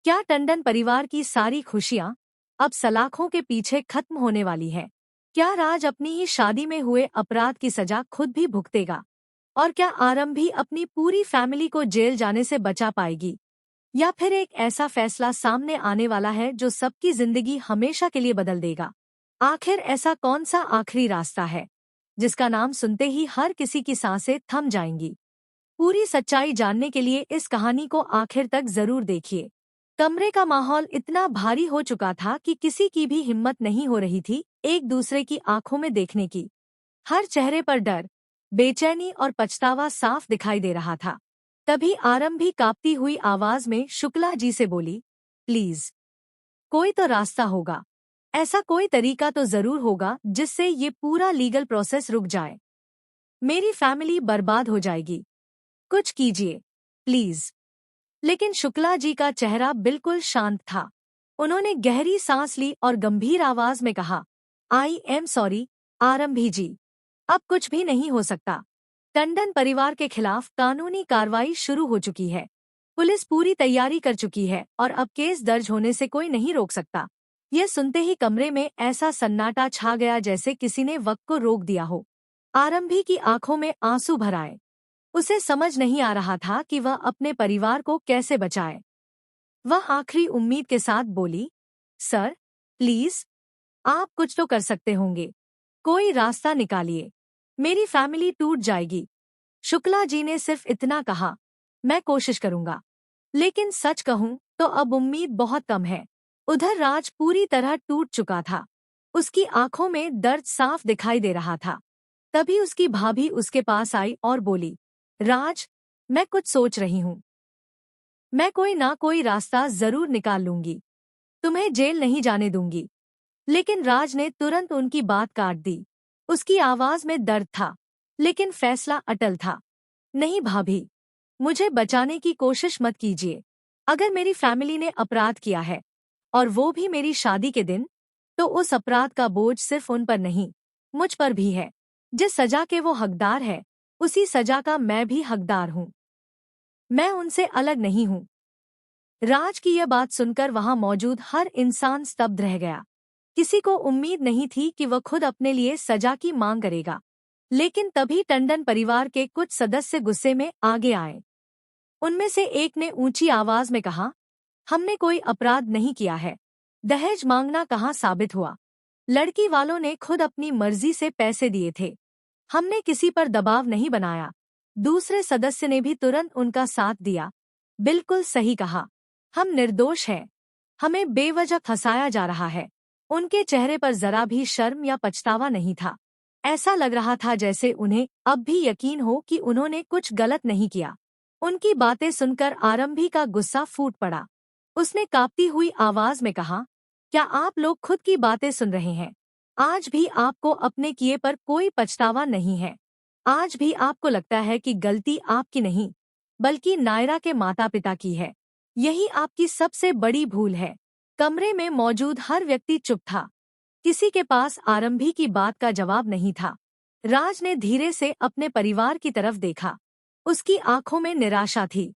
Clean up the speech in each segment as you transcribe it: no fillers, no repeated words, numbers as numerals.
क्या टंडन परिवार की सारी खुशियां अब सलाखों के पीछे खत्म होने वाली है? क्या राज अपनी ही शादी में हुए अपराध की सजा खुद भी भुगतेगा? और क्या आरंभी अपनी पूरी फैमिली को जेल जाने से बचा पाएगी? या फिर एक ऐसा फैसला सामने आने वाला है जो सबकी जिंदगी हमेशा के लिए बदल देगा? आखिर ऐसा कौन सा आखिरी रास्ता है जिसका नाम सुनते ही हर किसी की सांसें थम जाएंगी? पूरी सच्चाई जानने के लिए इस कहानी को आखिर तक जरूर देखिए। कमरे का माहौल इतना भारी हो चुका था कि किसी की भी हिम्मत नहीं हो रही थी एक दूसरे की आंखों में देखने की। हर चेहरे पर डर, बेचैनी और पछतावा साफ दिखाई दे रहा था। तभी आरंभी कांपती हुई आवाज में शुक्ला जी से बोली, प्लीज, कोई तो रास्ता होगा। ऐसा कोई तरीका तो जरूर होगा जिससे ये पूरा लीगल प्रोसेस रुक जाए। मेरी फैमिली बर्बाद हो जाएगी। कुछ कीजिए, प्लीज। लेकिन शुक्ला जी का चेहरा बिल्कुल शांत था। उन्होंने गहरी सांस ली और गंभीर आवाज में कहा, आई एम सॉरी, आरंभी जी। अब कुछ भी नहीं हो सकता। टंडन परिवार के खिलाफ कानूनी कार्रवाई शुरू हो चुकी है। पुलिस पूरी तैयारी कर चुकी है और अब केस दर्ज होने से कोई नहीं रोक सकता। यह सुनते ही कमरे में ऐसा सन्नाटा छा गया जैसे किसी ने वक्त को रोक दिया हो। आरंभी की आंखों में आंसू भर आए। उसे समझ नहीं आ रहा था कि वह अपने परिवार को कैसे बचाए। वह आखिरी उम्मीद के साथ बोली, सर, प्लीज, आप कुछ तो कर सकते होंगे। कोई रास्ता निकालिए। मेरी फैमिली टूट जाएगी। शुक्ला जी ने सिर्फ इतना कहा, मैं कोशिश करूंगा। लेकिन सच कहूं तो अब उम्मीद बहुत कम है। उधर राज पूरी तरह टूट चुका था। उसकी आंखों में दर्द साफ दिखाई दे रहा था। तभी उसकी भाभी उसके पास आई और बोली, राज, मैं कुछ सोच रही हूँ। मैं कोई ना कोई रास्ता जरूर निकाल लूंगी। तुम्हें जेल नहीं जाने दूंगी। लेकिन राज ने तुरंत उनकी बात काट दी। उसकी आवाज में दर्द था, लेकिन फैसला अटल था। नहीं भाभी, मुझे बचाने की कोशिश मत कीजिए। अगर मेरी फैमिली ने अपराध किया है, और वो भी मेरी शादी के दिन, तो उस अपराध का बोझ सिर्फ उन पर नहीं, मुझ पर भी है। जिस सजा के वो हकदार है, उसी सजा का मैं भी हकदार हूँ। मैं उनसे अलग नहीं हूँ। राज की यह बात सुनकर वहां मौजूद हर इंसान स्तब्ध रह गया। किसी को उम्मीद नहीं थी कि वह खुद अपने लिए सजा की मांग करेगा। लेकिन तभी टंडन परिवार के कुछ सदस्य गुस्से में आगे आए। उनमें से एक ने ऊंची आवाज में कहा, हमने कोई अपराध नहीं किया है। दहेज मांगना कहाँ साबित हुआ? लड़की वालों ने खुद अपनी मर्जी से पैसे दिए थे। हमने किसी पर दबाव नहीं बनाया। दूसरे सदस्य ने भी तुरंत उनका साथ दिया। बिल्कुल सही कहा। हम निर्दोष हैं। हमें बेवजह फंसाया जा रहा है। उनके चेहरे पर जरा भी शर्म या पछतावा नहीं था। ऐसा लग रहा था जैसे उन्हें अब भी यकीन हो कि उन्होंने कुछ गलत नहीं किया। उनकी बातें सुनकर आरंभी का गुस्सा फूट पड़ा। उसने कांपती हुई आवाज में कहा, क्या आप लोग खुद की बातें सुन रहे हैं? आज भी आपको अपने किए पर कोई पछतावा नहीं है। आज भी आपको लगता है कि गलती आपकी नहीं, बल्कि नायरा के माता पिता की है। यही आपकी सबसे बड़ी भूल है। कमरे में मौजूद हर व्यक्ति चुप था। किसी के पास आरंभी की बात का जवाब नहीं था। राज ने धीरे से अपने परिवार की तरफ देखा। उसकी आंखों में निराशा थी।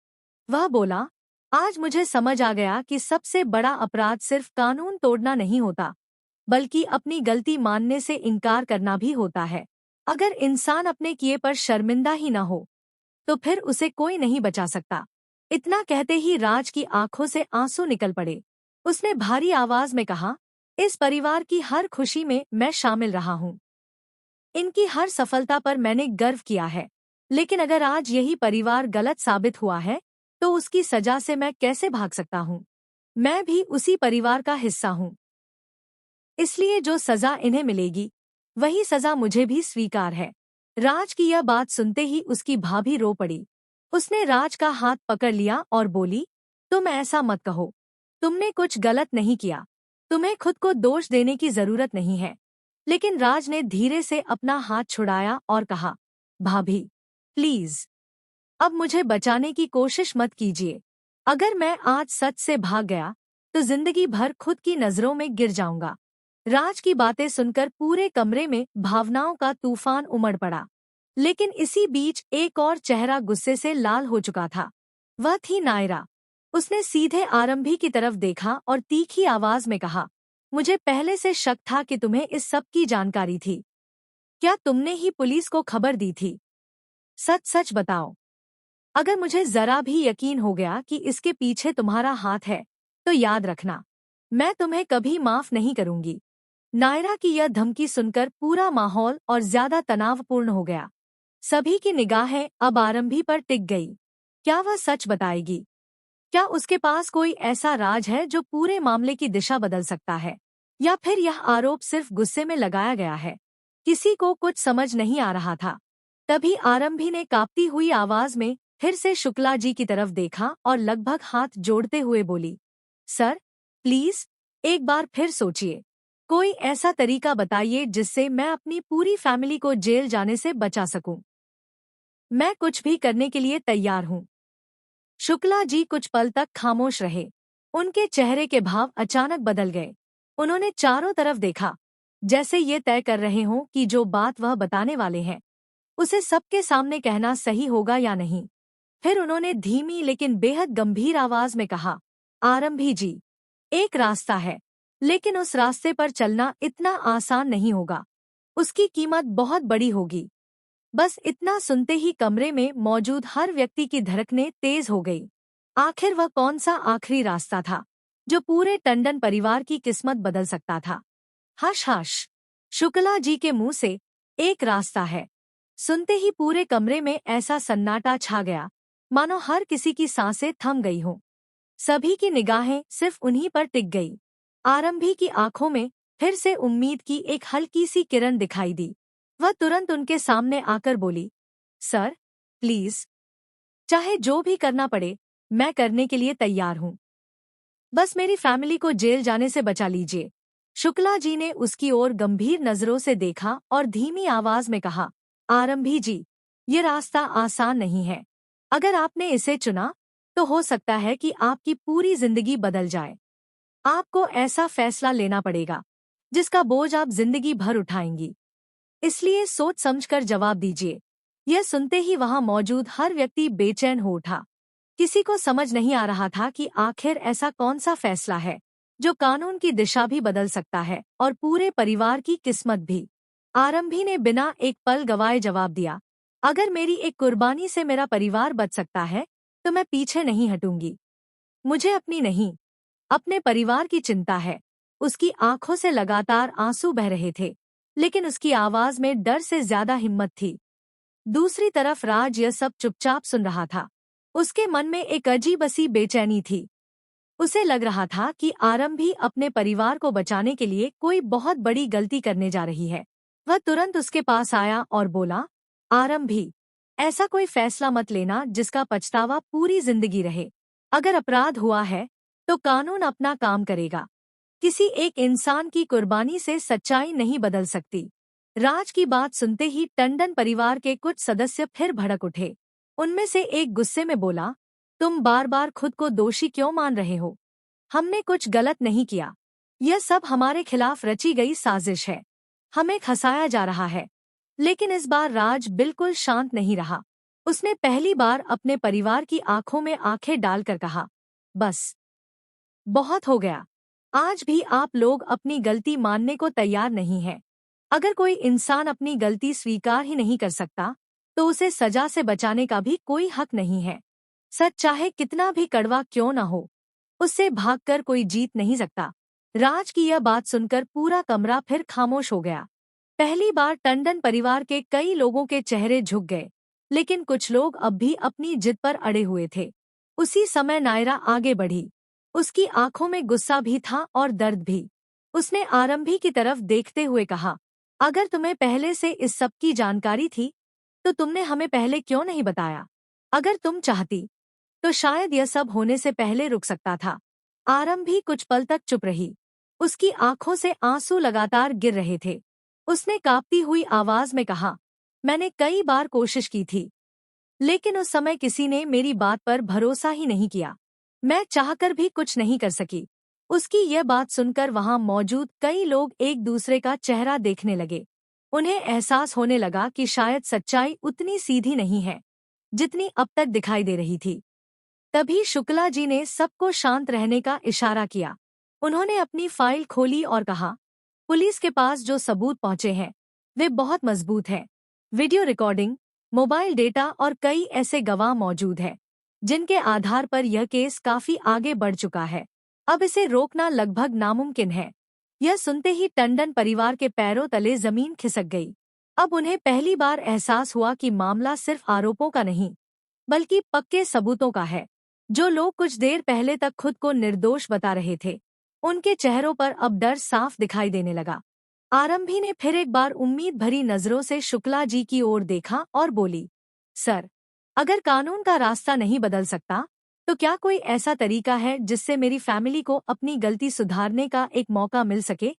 वह बोला, आज मुझे समझ आ गया कि सबसे बड़ा अपराध सिर्फ कानून तोड़ना नहीं होता, बल्कि अपनी गलती मानने से इनकार करना भी होता है। अगर इंसान अपने किए पर शर्मिंदा ही न हो, तो फिर उसे कोई नहीं बचा सकता। इतना कहते ही राज की आंखों से आंसू निकल पड़े। उसने भारी आवाज में कहा, इस परिवार की हर खुशी में मैं शामिल रहा हूँ। इनकी हर सफलता पर मैंने गर्व किया है। लेकिन अगर आज यही परिवार गलत साबित हुआ है, तो उसकी सजा से मैं कैसे भाग सकता हूँ? मैं भी उसी परिवार का हिस्सा हूँ। इसलिए जो सजा इन्हें मिलेगी, वही सजा मुझे भी स्वीकार है। राज की यह बात सुनते ही उसकी भाभी रो पड़ी। उसने राज का हाथ पकड़ लिया और बोली, तुम ऐसा मत कहो। तुमने कुछ गलत नहीं किया। तुम्हें खुद को दोष देने की जरूरत नहीं है। लेकिन राज ने धीरे से अपना हाथ छुड़ाया और कहा, भाभी, प्लीज, अब मुझे बचाने की कोशिश मत कीजिए। अगर मैं आज सच से भाग गया, तो जिंदगी भर खुद की नजरों में गिर जाऊंगा। राज की बातें सुनकर पूरे कमरे में भावनाओं का तूफान उमड़ पड़ा। लेकिन इसी बीच एक और चेहरा गुस्से से लाल हो चुका था। वह थी नायरा। उसने सीधे आरंभी की तरफ देखा और तीखी आवाज में कहा, मुझे पहले से शक था कि तुम्हें इस सब की जानकारी थी। क्या तुमने ही पुलिस को खबर दी थी? सच सच बताओ। अगर मुझे जरा भी यकीन हो गया कि इसके पीछे तुम्हारा हाथ है, तो याद रखना, मैं तुम्हें कभी माफ नहीं करूंगी। नायरा की यह धमकी सुनकर पूरा माहौल और ज्यादा तनावपूर्ण हो गया। सभी की निगाहें अब आरंभी पर टिक गई। क्या वह सच बताएगी? क्या उसके पास कोई ऐसा राज है जो पूरे मामले की दिशा बदल सकता है? या फिर यह आरोप सिर्फ गुस्से में लगाया गया है? किसी को कुछ समझ नहीं आ रहा था। तभी आरंभी ने कांपती हुई आवाज में फिर से शुक्ला जी की तरफ देखा और लगभग हाथ जोड़ते हुए बोली, सर, प्लीज, एक बार फिर सोचिए। कोई ऐसा तरीका बताइए जिससे मैं अपनी पूरी फैमिली को जेल जाने से बचा सकूं। मैं कुछ भी करने के लिए तैयार हूं। शुक्ला जी कुछ पल तक खामोश रहे। उनके चेहरे के भाव अचानक बदल गए। उन्होंने चारों तरफ देखा, जैसे ये तय कर रहे हों कि जो बात वह बताने वाले हैं, उसे सबके सामने कहना सही होगा या नहीं। फिर उन्होंने धीमी लेकिन बेहद गंभीर आवाज में कहा, आरंभी जी, एक रास्ता है, लेकिन उस रास्ते पर चलना इतना आसान नहीं होगा। उसकी कीमत बहुत बड़ी होगी। बस इतना सुनते ही कमरे में मौजूद हर व्यक्ति की धड़कनें तेज हो गई। आखिर वह कौन सा आखिरी रास्ता था जो पूरे टंडन परिवार की किस्मत बदल सकता था? Hush hush. शुक्ला जी के मुंह से, एक रास्ता है, सुनते ही पूरे कमरे में ऐसा सन्नाटा छा गया, मानो हर किसी की सांसें थम गई हों। सभी की निगाहें सिर्फ उन्हीं पर टिक गई। आरंभी की आंखों में फिर से उम्मीद की एक हल्की सी किरण दिखाई दी। वह तुरंत उनके सामने आकर बोली, सर, प्लीज, चाहे जो भी करना पड़े, मैं करने के लिए तैयार हूँ। बस मेरी फैमिली को जेल जाने से बचा लीजिए। शुक्ला जी ने उसकी ओर गंभीर नजरों से देखा और धीमी आवाज में कहा, आरंभी जी, ये रास्ता आसान नहीं है। अगर आपने इसे चुना, तो हो सकता है कि आपकी पूरी जिंदगी बदल जाए। आपको ऐसा फैसला लेना पड़ेगा जिसका बोझ आप जिंदगी भर उठाएंगी। इसलिए सोच समझकर जवाब दीजिए। यह सुनते ही वहां मौजूद हर व्यक्ति बेचैन हो उठा। किसी को समझ नहीं आ रहा था कि आखिर ऐसा कौन सा फैसला है जो कानून की दिशा भी बदल सकता है और पूरे परिवार की किस्मत भी। आरंभी ने बिना एक पल गवाए जवाब दिया, अगर मेरी एक कुर्बानी से मेरा परिवार बच सकता है, तो मैं पीछे नहीं हटूंगी। मुझे अपनी नहीं, अपने परिवार की चिंता है। उसकी आंखों से लगातार आंसू बह रहे थे, लेकिन उसकी आवाज में डर से ज्यादा हिम्मत थी। दूसरी तरफ राज यह सब चुपचाप सुन रहा था। उसके मन में एक अजीब सी बेचैनी थी। उसे लग रहा था कि आरंभी अपने परिवार को बचाने के लिए कोई बहुत बड़ी गलती करने जा रही है। वह तुरंत उसके पास आया और बोला, आरंभी, ऐसा कोई फैसला मत लेना जिसका पछतावा पूरी जिंदगी रहे। अगर अपराध हुआ है, तो कानून अपना काम करेगा। किसी एक इंसान की कुर्बानी से सच्चाई नहीं बदल सकती। राज की बात सुनते ही टंडन परिवार के कुछ सदस्य फिर भड़क उठे। उनमें से एक गुस्से में बोला, तुम बार बार खुद को दोषी क्यों मान रहे हो? हमने कुछ गलत नहीं किया। यह सब हमारे खिलाफ रची गई साजिश है। हमें खसाया जा रहा है। लेकिन इस बार राज बिल्कुल शांत नहीं रहा। उसने पहली बार अपने परिवार की आंखों में आंखें डालकर कहा, बस, बहुत हो गया। आज भी आप लोग अपनी गलती मानने को तैयार नहीं हैं। अगर कोई इंसान अपनी गलती स्वीकार ही नहीं कर सकता, तो उसे सजा से बचाने का भी कोई हक नहीं है। सच चाहे कितना भी कड़वा क्यों न हो, उससे भागकर कोई जीत नहीं सकता। राज की यह बात सुनकर पूरा कमरा फिर खामोश हो गया। पहली बार टंडन परिवार के कई लोगों के चेहरे झुक गए, लेकिन कुछ लोग अब भी अपनी जिद पर अड़े हुए थे। उसी समय नायरा आगे बढ़ी। उसकी आंखों में गुस्सा भी था और दर्द भी। उसने आरंभी की तरफ देखते हुए कहा, अगर तुम्हें पहले से इस सब की जानकारी थी, तो तुमने हमें पहले क्यों नहीं बताया? अगर तुम चाहती, तो शायद यह सब होने से पहले रुक सकता था। आरंभी कुछ पल तक चुप रही। उसकी आंखों से आंसू लगातार गिर रहे थे। उसने कांपती हुई आवाज में कहा, मैंने कई बार कोशिश की थी, लेकिन उस समय किसी ने मेरी बात पर भरोसा ही नहीं किया। मैं चाहकर भी कुछ नहीं कर सकी। उसकी यह बात सुनकर वहां मौजूद कई लोग एक दूसरे का चेहरा देखने लगे। उन्हें एहसास होने लगा कि शायद सच्चाई उतनी सीधी नहीं है जितनी अब तक दिखाई दे रही थी। तभी शुक्ला जी ने सबको शांत रहने का इशारा किया। उन्होंने अपनी फाइल खोली और कहा, पुलिस के पास जो सबूत पहुंचे हैं वे बहुत मजबूत हैं। वीडियो रिकॉर्डिंग, मोबाइल डेटा और कई ऐसे गवाह मौजूद हैं जिनके आधार पर यह केस काफी आगे बढ़ चुका है। अब इसे रोकना लगभग नामुमकिन है। यह सुनते ही टंडन परिवार के पैरों तले जमीन खिसक गई। अब उन्हें पहली बार एहसास हुआ कि मामला सिर्फ आरोपों का नहीं बल्कि पक्के सबूतों का है। जो लोग कुछ देर पहले तक खुद को निर्दोष बता रहे थे, उनके चेहरों पर अब डर साफ दिखाई देने लगा। आरंभी ने फिर एक बार उम्मीद भरी नजरों से शुक्ला जी की ओर देखा और बोली, सर, अगर कानून का रास्ता नहीं बदल सकता तो क्या कोई ऐसा तरीका है जिससे मेरी फैमिली को अपनी गलती सुधारने का एक मौका मिल सके?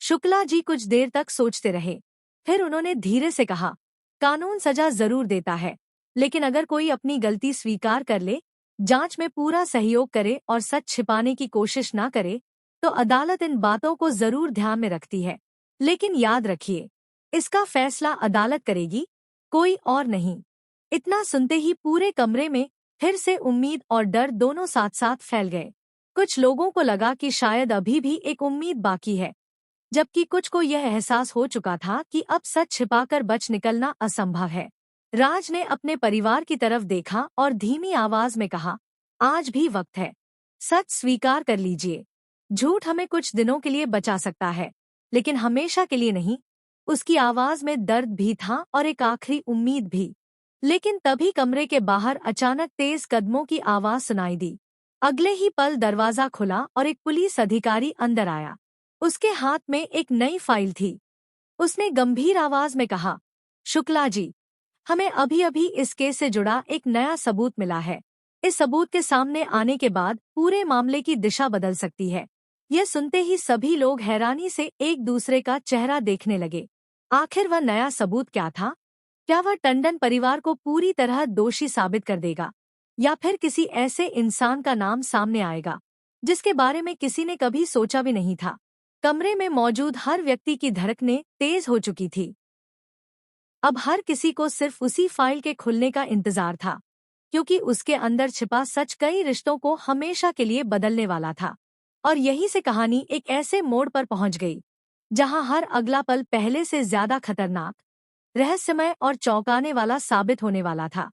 शुक्ला जी कुछ देर तक सोचते रहे। फिर उन्होंने धीरे से कहा, कानून सजा जरूर देता है, लेकिन अगर कोई अपनी गलती स्वीकार कर ले, जांच में पूरा सहयोग करे और सच छिपाने की कोशिश ना करे, तो अदालत इन बातों को जरूर ध्यान में रखती है। लेकिन याद रखिए, इसका फैसला अदालत करेगी, कोई और नहीं। इतना सुनते ही पूरे कमरे में फिर से उम्मीद और डर दोनों साथ साथ फैल गए। कुछ लोगों को लगा कि शायद अभी भी एक उम्मीद बाकी है, जबकि कुछ को यह एहसास हो चुका था कि अब सच छिपाकर बच निकलना असंभव है। राज ने अपने परिवार की तरफ देखा और धीमी आवाज में कहा, आज भी वक्त है, सच स्वीकार कर लीजिए। झूठ हमें कुछ दिनों के लिए बचा सकता है, लेकिन हमेशा के लिए नहीं। उसकी आवाज में दर्द भी था और एक आखिरी उम्मीद भी। लेकिन तभी कमरे के बाहर अचानक तेज कदमों की आवाज सुनाई दी। अगले ही पल दरवाजा खुला और एक पुलिस अधिकारी अंदर आया। उसके हाथ में एक नई फाइल थी। उसने गंभीर आवाज में कहा, शुक्ला जी, हमें अभी अभी इस केस से जुड़ा एक नया सबूत मिला है। इस सबूत के सामने आने के बाद पूरे मामले की दिशा बदल सकती है। यह सुनते ही सभी लोग हैरानी से एक दूसरे का चेहरा देखने लगे। आखिर वह नया सबूत क्या था? क्या वह टंडन परिवार को पूरी तरह दोषी साबित कर देगा, या फिर किसी ऐसे इंसान का नाम सामने आएगा जिसके बारे में किसी ने कभी सोचा भी नहीं था? कमरे में मौजूद हर व्यक्ति की धड़कनें तेज हो चुकी थी। अब हर किसी को सिर्फ उसी फाइल के खुलने का इंतजार था, क्योंकि उसके अंदर छिपा सच कई रिश्तों को हमेशा के लिए बदलने वाला था। और यहीं से कहानी एक ऐसे मोड़ पर पहुंच गई जहां हर अगला पल पहले से ज्यादा खतरनाक, रहस्यमय और चौंकाने वाला साबित होने वाला था।